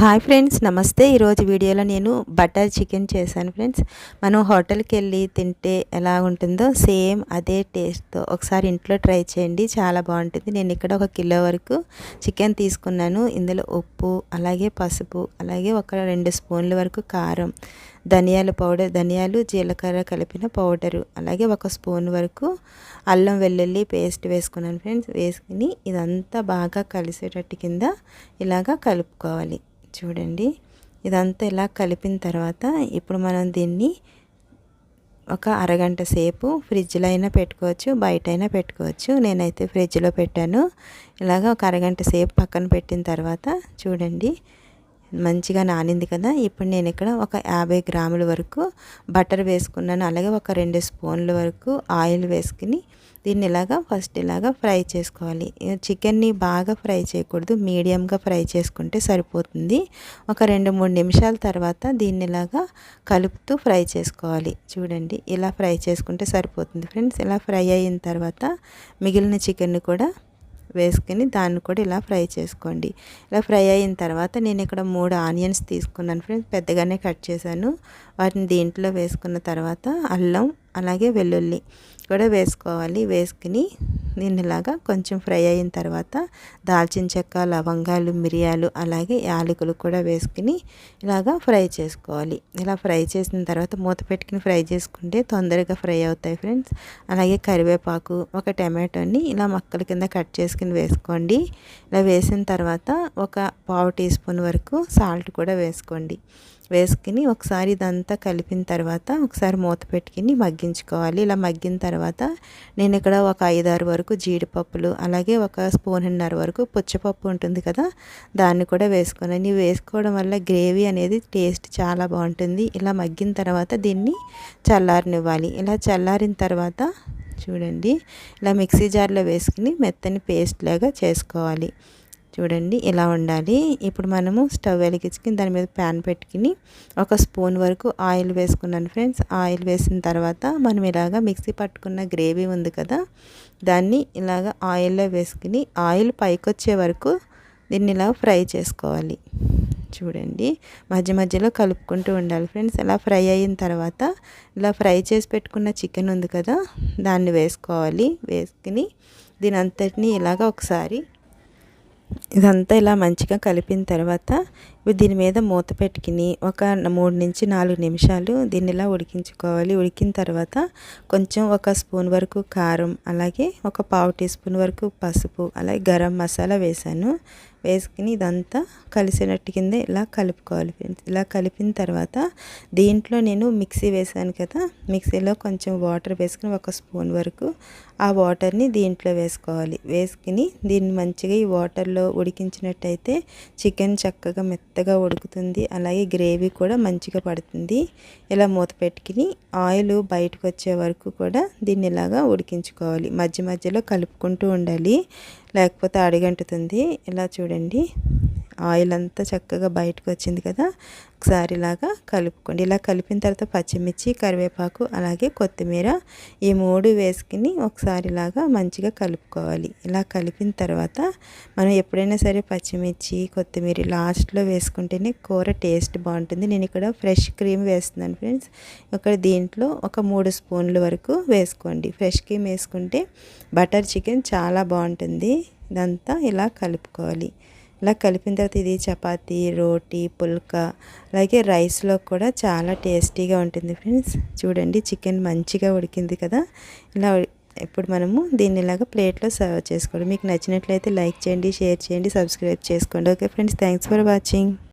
Hi friends, నమస్తే. ఈరోజు వీడియోలో నేను బటర్ చికెన్ చేశాను ఫ్రెండ్స్. మనం హోటల్కి వెళ్ళి తింటే ఎలా ఉంటుందో సేమ్ అదే టేస్ట్తో ఒకసారి ఇంట్లో ట్రై చేయండి, చాలా బాగుంటుంది. నేను ఇక్కడ 1 కిలో వరకు చికెన్ తీసుకున్నాను. ఇందులో ఉప్పు, అలాగే పసుపు, అలాగే ఒక 2 స్పూన్ల వరకు కారం, ధనియాల పౌడర్, ధనియాలు జీలకర్ర కలిపిన పౌడరు, అలాగే 1 స్పూన్ వరకు అల్లం వెల్లుల్లి పేస్ట్ వేసుకున్నాను ఫ్రెండ్స్. వేసుకుని ఇదంతా బాగా కలిసేటట్టు కింద ఇలాగా కలుపుకోవాలి. చూడండి, ఇదంతా ఇలా కలిపిన తర్వాత ఇప్పుడు మనం దీన్ని ఒక అరగంట సేపు ఫ్రిడ్జ్లో అయినా పెట్టుకోవచ్చు, బయట అయినా పెట్టుకోవచ్చు. నేనైతే ఫ్రిడ్జ్లో పెట్టాను. ఇలాగ ఒక అరగంట సేపు పక్కన పెట్టిన తర్వాత చూడండి, మంచిగా నానింది కదా. ఇప్పుడు నేను ఇక్కడ ఒక 50 గ్రాముల వరకు బటర్ వేసుకున్నాను. అలాగే ఒక 2 స్పూన్ల వరకు ఆయిల్ వేసుకుని దీన్ని ఫస్ట్ ఫ్రై చేసుకోవాలి. చికెన్ని బాగా ఫ్రై చేయకూడదు, మీడియంగా ఫ్రై చేసుకుంటే సరిపోతుంది. ఒక 2-3 నిమిషాల తర్వాత దీన్ని కలుపుతూ ఫ్రై చేసుకోవాలి. చూడండి, ఇలా ఫ్రై చేసుకుంటే సరిపోతుంది ఫ్రెండ్స్. ఇలా ఫ్రై అయిన తర్వాత మిగిలిన చికెన్ కూడా వేసుకుని దాన్ని కూడా ఇలా ఫ్రై చేసుకోండి. ఇలా ఫ్రై అయిన తర్వాత నేను ఇక్కడ 3 ఆనియన్స్ తీసుకున్నాను ఫ్రెండ్స్, పెద్దగానే కట్ చేశాను. వాటిని దీంట్లో వేసుకున్న తర్వాత అల్లం, అలాగే వెల్లుల్లి కూడా వేసుకోవాలి. వేసుకుని దీన్ని కొంచెం ఫ్రై అయిన తర్వాత దాల్చిన చెక్క, లవంగాలు, మిరియాలు, అలాగే యాలకులు కూడా వేసుకుని ఫ్రై చేసుకోవాలి. ఇలా ఫ్రై చేసిన తర్వాత మూత పెట్టుకుని ఫ్రై చేసుకుంటే తొందరగా ఫ్రై అవుతాయి ఫ్రెండ్స్. అలాగే కరివేపాకు, ఒక టమాటోని ఇలా ముక్కల కింద కట్ చేసుకుని వేసుకోండి. ఇలా వేసిన తర్వాత ఒక పావు టీ స్పూన్ వరకు సాల్ట్ కూడా వేసుకోండి. వేసుకుని ఒకసారి ఇదంతా కలిపిన తర్వాత ఒకసారి మూత పెట్టుకుని మగ్గించుకోవాలి. ఇలా మగ్గిన తర్వాత నేను ఇక్కడ ఒక 5-6 వరకు జీడిపప్పులు, అలాగే 1 స్పూన్నర వరకు పుచ్చపప్పు ఉంటుంది కదా, దాన్ని కూడా వేసుకున్నాను. ఇవి వేసుకోవడం వల్ల గ్రేవీ అనేది టేస్ట్ చాలా బాగుంటుంది. ఇలా మగ్గిన తర్వాత దీన్ని చల్లారనివ్వాలి. ఇలా చల్లారిన తర్వాత చూడండి, ఇలా మిక్సీ జార్లో వేసుకుని మెత్తని పేస్ట్ లాగా చేసుకోవాలి. చూడండి, ఇలా ఉండాలి. ఇప్పుడు మనము స్టవ్ వెలిగించుకుని దాని మీద ప్యాన్ పెట్టుకుని 1 స్పూన్ వరకు ఆయిల్ వేసుకున్నాను ఫ్రెండ్స్. ఆయిల్ వేసిన తర్వాత మనం మిక్సీ పట్టుకున్న గ్రేవీ ఉంది కదా, దాన్ని ఆయిల్లో వేసుకుని ఆయిల్ పైకి వచ్చే వరకు దీన్ని ఫ్రై చేసుకోవాలి. చూడండి, మధ్య మధ్యలో కలుపుకుంటూ ఉండాలి ఫ్రెండ్స్. ఇలా ఫ్రై అయిన తర్వాత ఇలా ఫ్రై చేసి పెట్టుకున్న చికెన్ ఉంది కదా, దాన్ని వేసుకోవాలి. వేసుకుని దీని అంతటిని ఒకసారి ఇదంతా ఇలా మంచిగా కలిపిన తర్వాత దీని మీద మూత పెట్టుకుని ఒక 3-4 నిమిషాలు దీన్ని ఉడికించుకోవాలి. ఉడికిన తర్వాత కొంచెం 1 స్పూన్ వరకు కారం, అలాగే ఒక పావు టీ స్పూన్ వరకు పసుపు, అలాగే గరం మసాలా వేసాను. వేసుకుని ఇదంతా కలిసినట్టు కింద ఇలా కలుపుకోవాలి ఫ్రెండ్స్. ఇలా కలిపిన తర్వాత దీంట్లో నేను మిక్సీ వేసాను కదా, మిక్సీలో కొంచెం వాటర్ వేసుకుని 1 స్పూన్ వరకు ఆ వాటర్ని దీంట్లో వేసుకోవాలి. వేసుకుని దీన్ని మంచిగా ఈ వాటర్లో ఉడికించినట్టయితే చికెన్ చక్కగా మెత్తగా ఉడుకుతుంది, అలాగే గ్రేవీ కూడా మంచిగా పడుతుంది. ఇలా మూత పెట్టుకుని ఆయిల్ బయటకు వచ్చే వరకు కూడా దీన్ని ఉడికించుకోవాలి. మధ్య మధ్యలో కలుపుకుంటూ ఉండాలి, లేకపోతే అడుగంటుతుంది. ఇలా చూడండి, ఆయిల్ అంతా చక్కగా బయటకు వచ్చింది కదా. ఒకసారి కలుపుకోండి. ఇలా కలిపిన తర్వాత పచ్చిమిర్చి, కరివేపాకు, అలాగే కొత్తిమీర, ఈ 3 వేసుకుని ఒకసారి మంచిగా కలుపుకోవాలి. ఇలా కలిపిన తర్వాత మనం ఎప్పుడైనా సరే పచ్చిమిర్చి, కొత్తిమీర లాస్ట్లో వేసుకుంటేనే కూర టేస్ట్ బాగుంటుంది. నేను ఇక్కడ ఫ్రెష్ క్రీమ్ వేస్తున్నాను ఫ్రెండ్స్. ఇక్కడ దీంట్లో ఒక 3 స్పూన్ల వరకు వేసుకోండి. ఫ్రెష్ క్రీమ్ వేసుకుంటే బటర్ చికెన్ చాలా బాగుంటుంది. ఇదంతా ఇలా కలుపుకోవాలి. ఇలా కలిపిన తర్వాత ఇది చపాతీ, రోటీ, పుల్కా, అలాగే రైస్లో కూడా చాలా టేస్టీగా ఉంటుంది ఫ్రెండ్స్. చూడండి, చికెన్ మంచిగా ఉడికింది కదా. ఇలా ఇప్పుడు మనము దీన్ని ప్లేట్లో సర్వ్ చేసుకోండి. మీకు నచ్చినట్లయితే లైక్ చేయండి, షేర్ చేయండి, సబ్స్క్రైబ్ చేసుకోండి. Okay friends, thanks for watching.